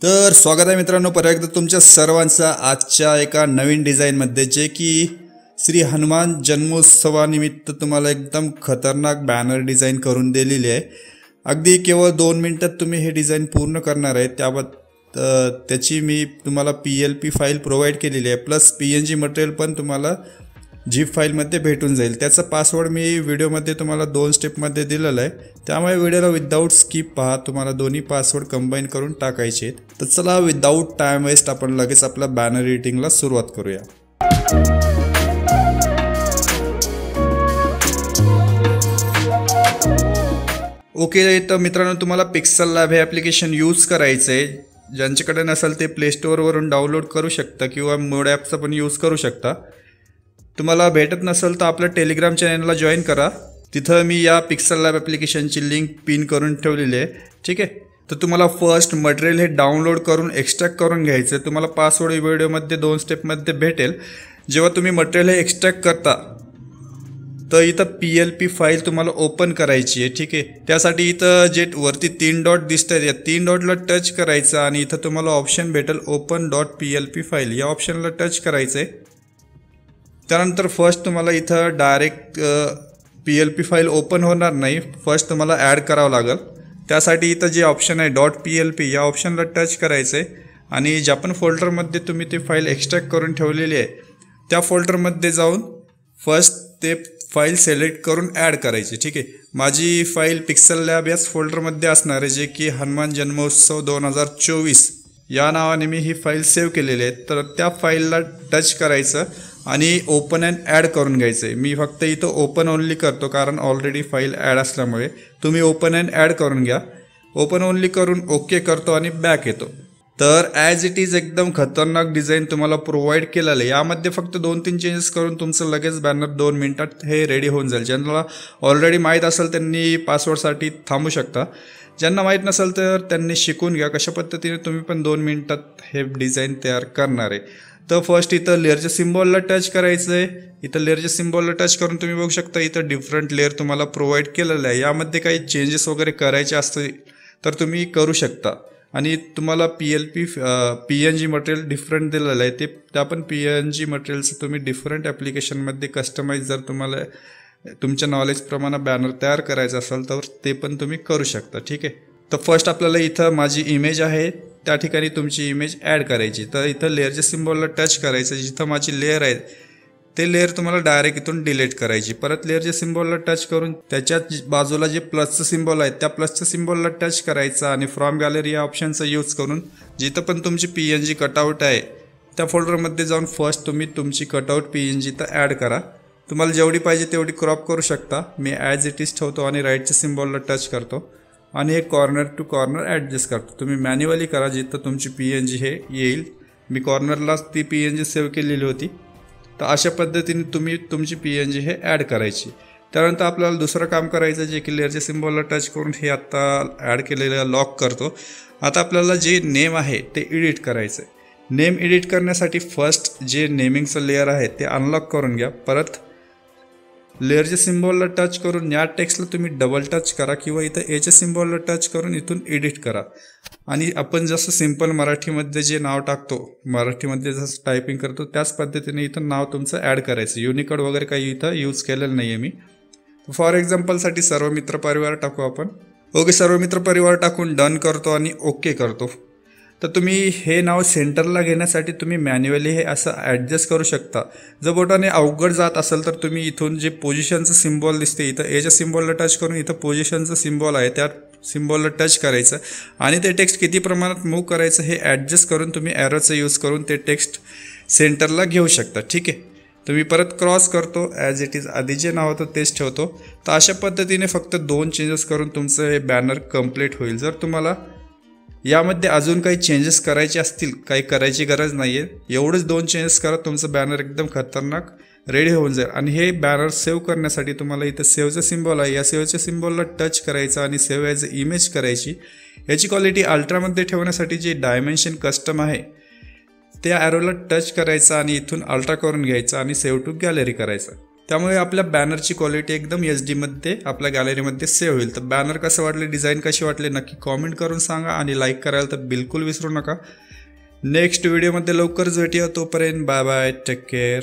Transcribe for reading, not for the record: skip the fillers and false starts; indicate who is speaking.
Speaker 1: तर स्वागत आहे मित्रांनो, परत एकदा तुमच्या सर्वांचा आजच्या एका नवीन डिझाईनमध्ये, जे की श्री हनुमान जन्मोत्सवानिमित्त तुम्हाला एकदम खतरनाक बॅनर डिझाईन करून दिलेली आहे। अगदी केवळ 2 मिनिटात तुम्ही हे डिझाईन पूर्ण करणार आहे। त्याची मी तुम्हाला PLP फाईल प्रोव्हाइड केलेली आहे, प्लस PNG मटेरियल पण तुम्हाला झिप फाईलमध्ये भेटून जाईल। त्याचा पासवर्ड मी व्हिडिओमध्ये तुम्हाला 2 स्टेपमध्ये दिलेला आहे, त्यामुळे व्हिडिओला विदाऊट स्किप पहा। तुम्हाला दोन्ही पासवर्ड कंबाईन करून टाकायचे आहेत। तर चला विदाऊट टाइम वेस्ट आपण लगेच आपल्या बॅनर एडिटिंगला सुरुवात करूया। ओके, तर मित्रांनो तुम्हाला पिक्सल लॅब हे ॲप्लिकेशन यूज करायचं आहे। ज्यांच्याकडे नसेल ते प्ले स्टोअरवरून डाउनलोड करू शकता किंवा मोड ॲपचा पण यूज करू शकता। तुम्हाला भेटत नसेल तर आपल्या टेलिग्राम चॅनलला जॉईन करा, तिथं मी या पिक्सल लॅब ॲप्लिकेशनची लिंक पिन करून ठेवलेली आहे। ठीक आहे, तर तुम्हाला फर्स्ट मटेरियल हे डाउनलोड करून एक्स्ट्रॅक्ट करून घ्यायचं आहे। तुम्हाला पासवर्ड व्हिडिओमध्ये 2 स्टेपमध्ये भेटेल। जेव्हा तुम्ही मटेरियल हे एक्स्ट्रॅक्ट करता तर इथं PLP फाईल तुम्हाला ओपन करायची आहे। ठीक आहे, त्यासाठी इथं जे वरती 3 डॉट दिसत आहेत, या 3 डॉटला टच करायचं आणि इथं तुम्हाला ऑप्शन भेटेल ओपन .plp फाईल, या ऑप्शनला टच करायचं आहे। त्यानंतर फर्स्ट तुम्हाला इथं डायरेक्ट PLP फाईल ओपन होणार नाही, फर्स्ट तुम्हाला ॲड करावं लागेल। त्यासाठी इथं जे ऑप्शन आहे .plp, या ऑप्शनला टच करायचं आहे आणि ज्या पण फोल्डरमध्ये तुम्ही ते फाईल एक्स्ट्रॅक्ट करून ठेवलेली आहे त्या फोल्डरमध्ये जाऊन फर्स्ट ते फाईल सिलेक्ट करून ॲड करायची। ठीक आहे, माझी फाईल पिक्सल लॅब याच फोल्डरमध्ये असणार आहे, जे की हनुमान जन्मोत्सव 2024 या नावाने मी ही फाईल सेव्ह केलेली आहे। तर त्या फाईलला टच करायचं आणि ओपन अँड ॲड करून घ्यायचं आहे। मी फक्त इथं ओपन ओनली करतो, कारण ऑलरेडी फाईल ॲड असल्यामुळे। तुम्ही ओपन अँड ॲड करून घ्या, ओपन ओनली करून ओके करतो आणि बॅक येतो। तर ॲज इट इज एकदम खतरनाक डिझाईन तुम्हाला प्रोव्हाइड केलेलं आहे। यामध्ये फक्त 2-3 चेंजेस करून तुमचं लगेच बॅनर 2 मिनिटात हे रेडी होऊन जाईल। ज्यांना ऑलरेडी माहीत असेल त्यांनी पासवर्डसाठी थांबू शकता, ज्यांना माहीत नसेल तर त्यांनी शिकून घ्या कशा पद्धतीने तुम्ही पण 2 मिनिटात हे डिझाईन तयार करणार आहे। तर फर्स्ट इथं लेअरच्या सिम्बॉलला टच करायचं आहे। इथं लेअरच्या सिम्बॉलला टच करून तुम्ही बघू शकता इथं डिफरंट लेअर तुम्हाला प्रोव्हाइड केलेलं आहे। यामध्ये काही चेंजेस वगैरे करायचे असतील तर तुम्ही करू शकता। आणि तुम्हाला PNG मटेरियल डिफरंट दिलेलं आहे, त्या पण PNG मटेरियलचं तुम्ही डिफरंट ॲप्लिकेशनमध्ये कस्टमाइज जर तुम्हाला तुमच्या नॉलेजप्रमाणे बॅनर तयार करायचा असेल तर ते पण तुम्ही करू शकता। ठीक आहे, तर फर्स्ट आपल्याला इथं माझी इमेज आहे त्या ठिकाणी तुमची इमेज ॲड करायची। तर इथं लेअरच्या सिम्बॉलला टच करायचं, जिथं माझी लेअर आहे ते लेअर तुम्हाला डायरेक्ट इथून डिलीट करायची। परत लेअरच्या सिम्बॉलला टच करून त्याच्याच बाजूला जे प्लसचं सिम्बॉल आहे त्या प्लसच्या सिम्बॉलला टच करायचं आणि फ्रॉम गॅलरी या ऑप्शनचा यूज करून जिथं पण तुमची PNG कटआउट आहे त्या फोल्डरमध्ये जाऊन फर्स्ट तुम्ही तुमची कटआउट PNG तर ॲड करा। तुम्हाला जेवढी पाहिजे तेवढी क्रॉप करू शकता। मी ॲज इट इज ठेवतो आणि राईटच्या सिम्बॉलला टच करतो आणि हे कॉर्नर टू कॉर्नर ॲडजस्ट करतो। तुम्ही मॅन्युअली करा जिथं तुमची PNG हे येईल। मी कॉर्नरलाच ती PNG सेव्ह केलेली होती। तर अशा पद्धतीने तुम्ही तुमची PNG हे ॲड करायची। त्यानंतर आपल्याला दुसरं काम करायचं, जे की लेअरच्या सिम्बॉलला टच करून हे आता ॲड केलेलं लॉक करतो। आता आपल्याला जे नेम आहे ते एडिट करायचं आहे। नेम एडिट करण्यासाठी फर्स्ट जे नेमिंगचं लेअर आहे ते अनलॉक करून घ्या। परत लेअरच्या सिम्बॉलला टच करून या टेक्स्टला तुम्ही डबल टच करा किंवा इथं एच्या सिम्बॉलला टच करून इथून एडिट करा। आणि आपण जसं सिम्पल मराठीमध्ये जे नाव टाकतो, मराठीमध्ये जसं टायपिंग करतो त्याच पद्धतीने इथं नाव तुमचं ॲड करायचं। युनिकोड वगैरे काही इथं यूज केलेलं नाही आहे मी। फॉर एक्झाम्पलसाठी सर्व मित्र परिवार टाकू आपण। ओके, सर्व मित्र परिवार टाकून डन करतो आणि ओके करतो। तर तुम्ही हे नाव सेंटरला घेण्यासाठी तुम्ही मॅन्युअली हे असं ॲडजस्ट करू शकता। जर बोटाने अवघड जात असेल तर तुम्ही इथून जे पोझिशनचं सिम्बॉल दिसते इथं एच्या सिम्बॉलला टच करून इथं पोझिशनचं सिम्बॉल आहे त्या सिम्बॉलला टच करायचं आणि ते टेक्स्ट किती प्रमाणात मूव्ह करायचं हे ॲडजस्ट करून तुम्ही ॲरोचा यूज करून ते टेक्स्ट सेंटरला घेऊ शकता। ठीक आहे, तुम्ही परत क्रॉस करतो, ॲज इट इज आधी जे नाव होतं तेच ठेवतो। तर अशा पद्धतीने फक्त 2 चेंजेस करून तुमचं हे बॅनर कंप्लीट होईल। जर तुम्हाला यामध्ये अजून काही चेंजेस करायचे असतील, काही करायची गरज नाही आहे, एवढंच 2 चेंजेस करा, तुमचं बॅनर एकदम खतरनाक रेडी होऊन जाईल। आणि हे बॅनर सेव्ह करण्यासाठी तुम्हाला इथं सेव्हचं सिम्बॉल आहे, या सेव्हच्या सिम्बॉलला टच करायचं आणि सेव्ह ॲज अ इमेज करायची। याची क्वालिटी अल्ट्रामध्ये ठेवण्यासाठी जे डायमेन्शन कस्टम आहे त्या ॲरोला टच करायचं आणि इथून अल्ट्रा करून घ्यायचं आणि सेव्ह टू गॅलरी करायचं। त्यामुळे आपल्या बॅनरची क्वालिटी एकदम HD मध्ये आपल्या गॅलरीमध्ये सेव्ह होईल. तर बॅनर कसं वाटले, डिझाईन कशी वाटले नक्की कॉमेंट करून सांगा आणि लाईक करायला तर बिलकुल विसरू नका. नेक्स्ट व्हिडिओमध्ये लवकरच भेटूया. तोपर्यंत बाय बाय, टेक केअर.